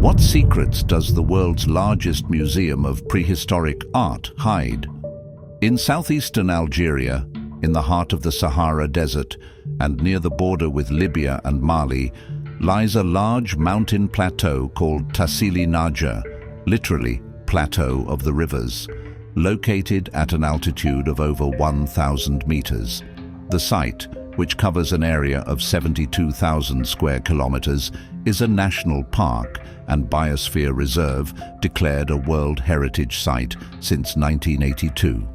What secrets does the world's largest museum of prehistoric art hide? In southeastern Algeria, in the heart of the Sahara Desert and near the border with Libya and Mali, lies a large mountain plateau called Tassili, literally Plateau of the Rivers, located at an altitude of over 1,000 meters. The site, which covers an area of 72,000 square kilometers, is a national park and biosphere reserve declared a World Heritage Site since 1982.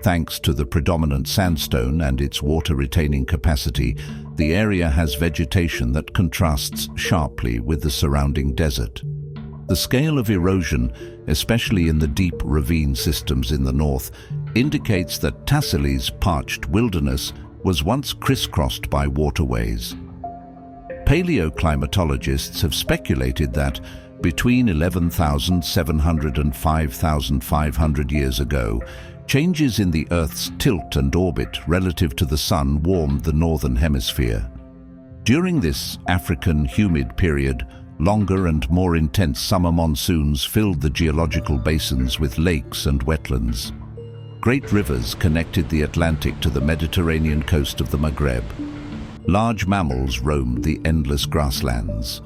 Thanks to the predominant sandstone and its water-retaining capacity, the area has vegetation that contrasts sharply with the surrounding desert. The scale of erosion, especially in the deep ravine systems in the north, indicates that Tassili's parched wilderness was once crisscrossed by waterways. Paleoclimatologists have speculated that between 11,700 and 5,500 years ago, changes in the Earth's tilt and orbit relative to the Sun warmed the northern hemisphere. During this African humid period, longer and more intense summer monsoons filled the geological basins with lakes and wetlands. Great rivers connected the Atlantic to the Mediterranean coast of the Maghreb. Large mammals roamed the endless grasslands.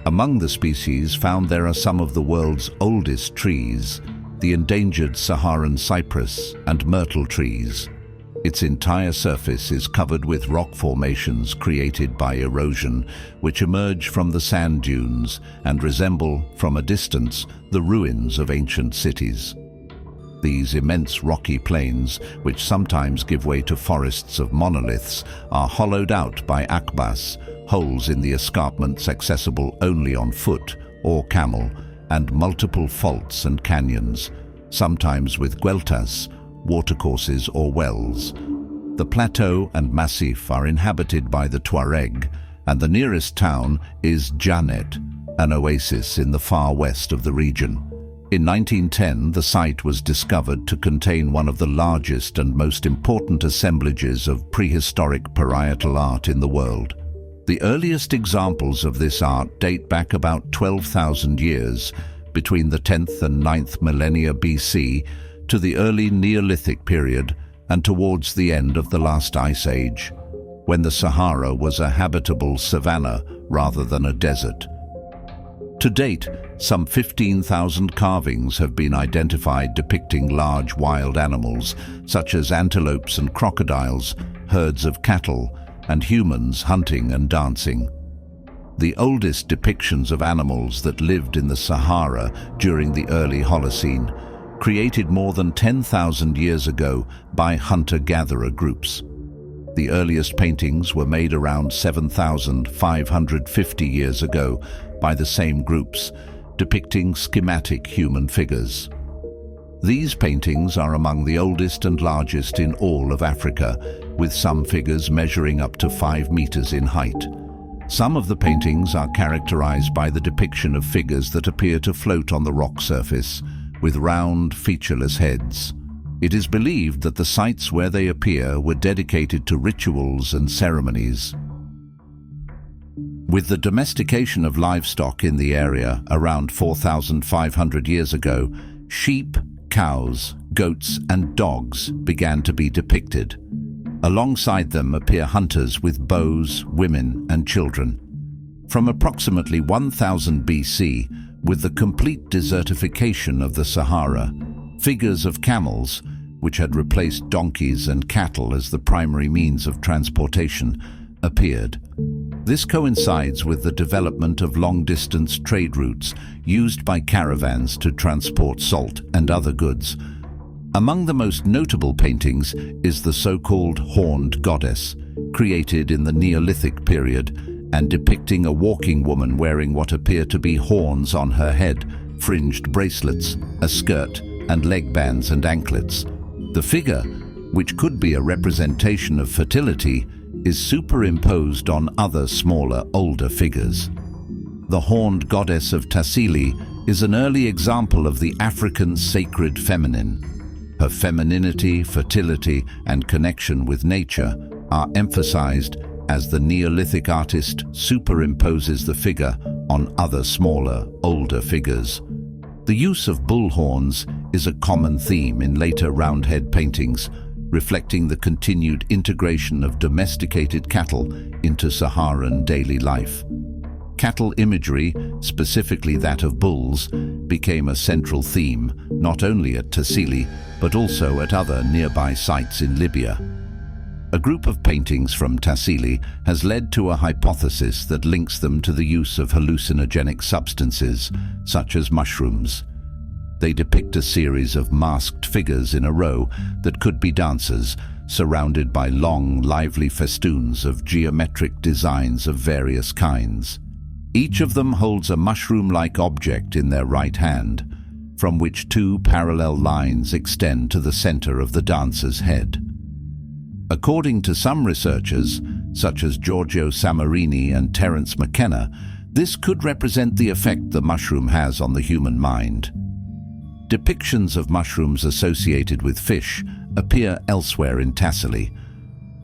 Among the species found there are some of the world's oldest trees, the endangered Saharan cypress and myrtle trees. Its entire surface is covered with rock formations created by erosion, which emerge from the sand dunes and resemble, from a distance, the ruins of ancient cities. These immense rocky plains, which sometimes give way to forests of monoliths, are hollowed out by akbas, holes in the escarpments accessible only on foot or camel, and multiple faults and canyons, sometimes with gueltas, watercourses or wells. The plateau and massif are inhabited by the Tuareg, and the nearest town is Janet, an oasis in the far west of the region. In 1910, the site was discovered to contain one of the largest and most important assemblages of prehistoric parietal art in the world. The earliest examples of this art date back about 12,000 years, between the 10th and 9th millennia BC, to the early Neolithic period and towards the end of the last ice age, when the Sahara was a habitable savanna rather than a desert. To date, some 15,000 carvings have been identified depicting large wild animals, such as antelopes and crocodiles, herds of cattle, and humans hunting and dancing. The oldest depictions of animals that lived in the Sahara during the early Holocene, created more than 10,000 years ago by hunter-gatherer groups. The earliest paintings were made around 7,550 years ago by the same groups, depicting schematic human figures. These paintings are among the oldest and largest in all of Africa, with some figures measuring up to 5 meters in height. Some of the paintings are characterized by the depiction of figures that appear to float on the rock surface, with round, featureless heads. It is believed that the sites where they appear were dedicated to rituals and ceremonies. With the domestication of livestock in the area around 4,500 years ago, sheep, cows, goats, and dogs began to be depicted. Alongside them appear hunters with bows, women, and children. From approximately 1000 BC, with the complete desertification of the Sahara, figures of camels, which had replaced donkeys and cattle as the primary means of transportation, appeared. This coincides with the development of long-distance trade routes used by caravans to transport salt and other goods. Among the most notable paintings is the so-called horned goddess, created in the Neolithic period and depicting a walking woman wearing what appear to be horns on her head, fringed bracelets, a skirt, and leg bands and anklets. The figure, which could be a representation of fertility, is superimposed on other smaller, older figures. The horned goddess of Tassili is an early example of the African sacred feminine. Her femininity, fertility, and connection with nature are emphasized as the Neolithic artist superimposes the figure on other smaller, older figures. The use of bull horns is a common theme in later Roundhead paintings, reflecting the continued integration of domesticated cattle into Saharan daily life. Cattle imagery, specifically that of bulls, became a central theme not only at Tassili but also at other nearby sites in Libya. A group of paintings from Tassili has led to a hypothesis that links them to the use of hallucinogenic substances, such as mushrooms. They depict a series of masked figures in a row that could be dancers, surrounded by long, lively festoons of geometric designs of various kinds. Each of them holds a mushroom-like object in their right hand, from which two parallel lines extend to the center of the dancer's head. According to some researchers, such as Giorgio Samarini and Terence McKenna, this could represent the effect the mushroom has on the human mind. Depictions of mushrooms associated with fish appear elsewhere in Tassili.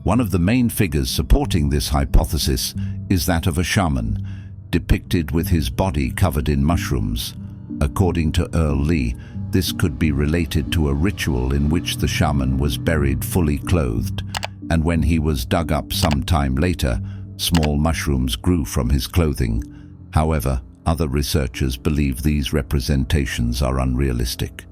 One of the main figures supporting this hypothesis is that of a shaman, depicted with his body covered in mushrooms. According to Earl Lee, this could be related to a ritual in which the shaman was buried fully clothed, and when he was dug up some time later, small mushrooms grew from his clothing. However, other researchers believe these representations are unrealistic.